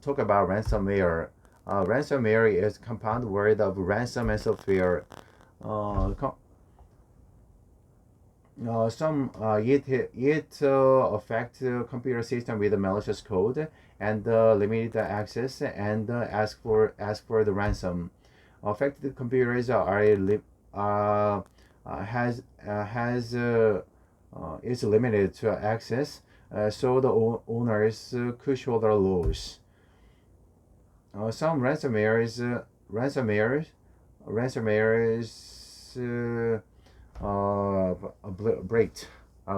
talk about ransomware. Ransomware is a compound word of ransom and software. It affects computer system with a malicious code and limited access and ask for the ransom. Affected computers is limited to access, so the owners could shoulder loss. Some ransomwares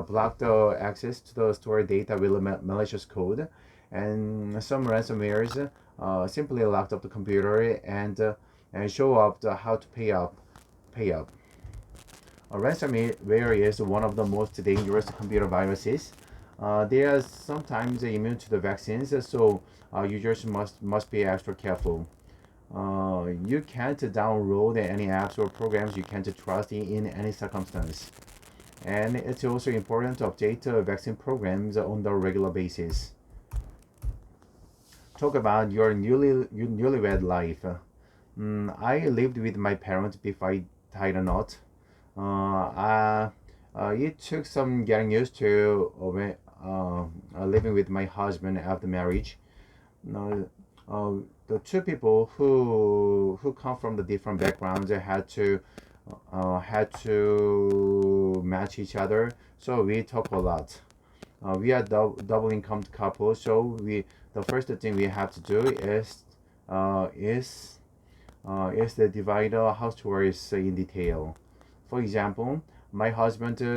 block the access to the stored data with malicious code, and some ransomwares simply locked up the computer and show up how to pay up. Ransomware is one of the most dangerous computer viruses. They are sometimes immune to the vaccines, so users must be extra careful. You can't download any apps or programs you can't trust in any circumstance. And it's also important to update vaccine programs on the regular basis. Talk about your newlywed life. I lived with my parents before I tied a knot. It took some getting used to living with my husband after marriage. The two people who come from the different backgrounds had to match each other, so we talk a lot. We are double income couple, so the first thing we have to do is to divide our house chores in detail. For example, my husband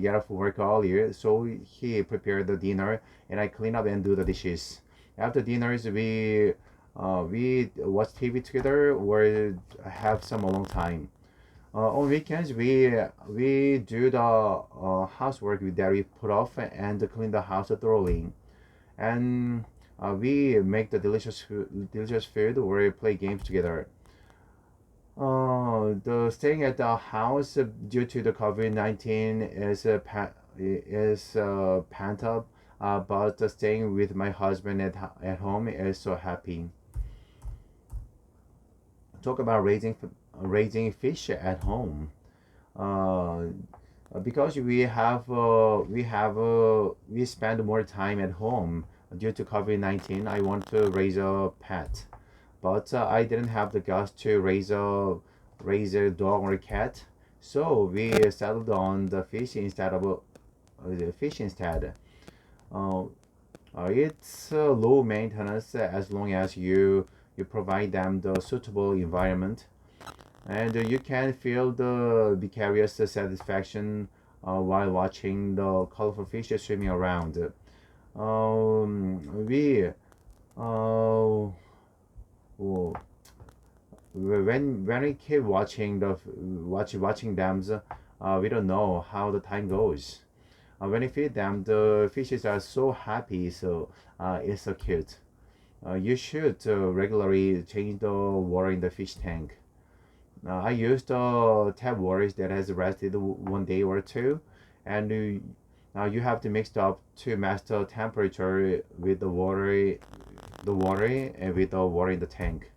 get off work earlier, so he prepared the dinner, and I clean up and do the dishes. After dinners, we watch TV together or have some alone time. On weekends, we do the housework that we put off and clean the house thoroughly, and we make the delicious food or play games together. The staying at the house due to the COVID-19 is pent up, but staying with my husband at home is so happy. Talk about raising fish at home. Because we spend more time at home due to COVID-19. I want to raise a pet, but I didn't have the guts to raise a dog or a cat, so we settled on the fish instead. It's low maintenance as long as you provide them the suitable environment, and you can feel the vicarious satisfaction while watching the colorful fish swimming around. We when we keep watching them, we don't know how the time goes. When you feed them, the fishes are so happy, so it's so cute. You should regularly change the water in the fish tank. I used tap waters that has rested one day or two, and you have to mix it up to match the temperature with the water and with the water in the tank.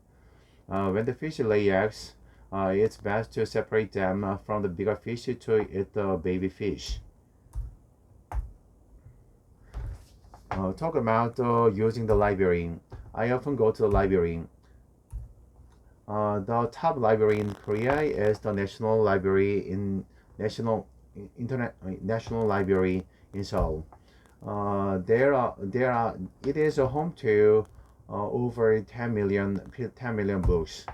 When the fish lay eggs, it's best to separate them from the bigger fish to eat the baby fish. Talk about using the library. I often go to the library. The top library in Korea is the National Library in National Library in Seoul. It is a home to over 10 million books.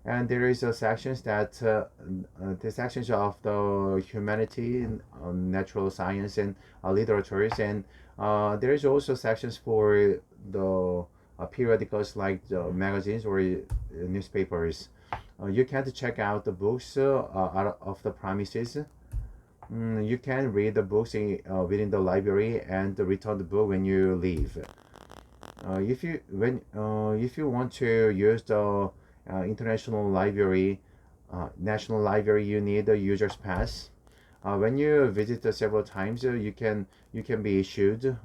And there is a sections the sections of the humanity, natural science, and literatures, and there is also sections for the periodicals like the magazines or newspapers. You can't check out the books out of the premises. You can read the books within the library and return the book when you leave. If you want to use the international library, national library, you need a user's pass. When you visit several times, you can be issued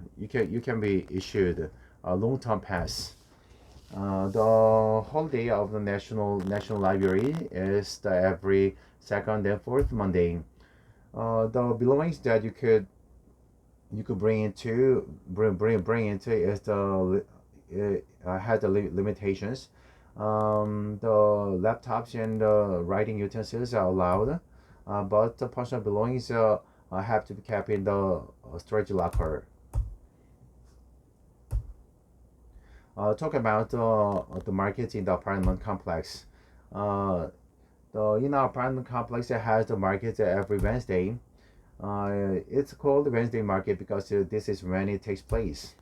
a long-term pass. The holiday of the National Library is every second and fourth Monday. The belongings that you could bring into is had the limitations. The laptops and writing utensils are allowed, but the personal belongings have to be kept in the storage locker. Talk about the market in the apartment complex. In our apartment complex, it has the market every Wednesday. It's called Wednesday market because this is when it takes place.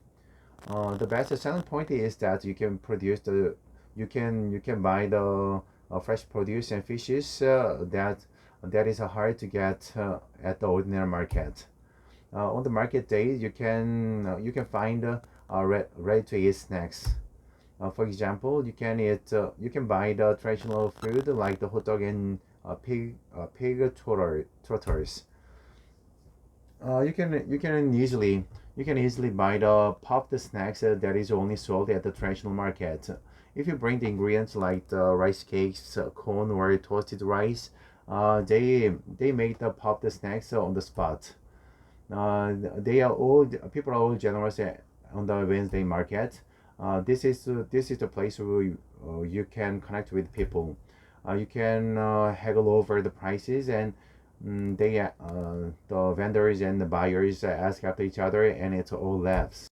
The best selling point is that you can buy the fresh produce and fishes that is hard to get at the ordinary market. On the market days, you can find ready to eat snacks. For example, you can buy the traditional food like the hot dog and pig trotters. You can easily buy the popped snacks that is only sold at the traditional market. If you bring the ingredients like the rice cakes, corn or toasted rice, they make the popped snacks on the spot. People are all generous on the Wednesday market. This is the place where you can connect with people. You can haggle over the prices, and the vendors and the buyers ask after each other, and it's all laughs.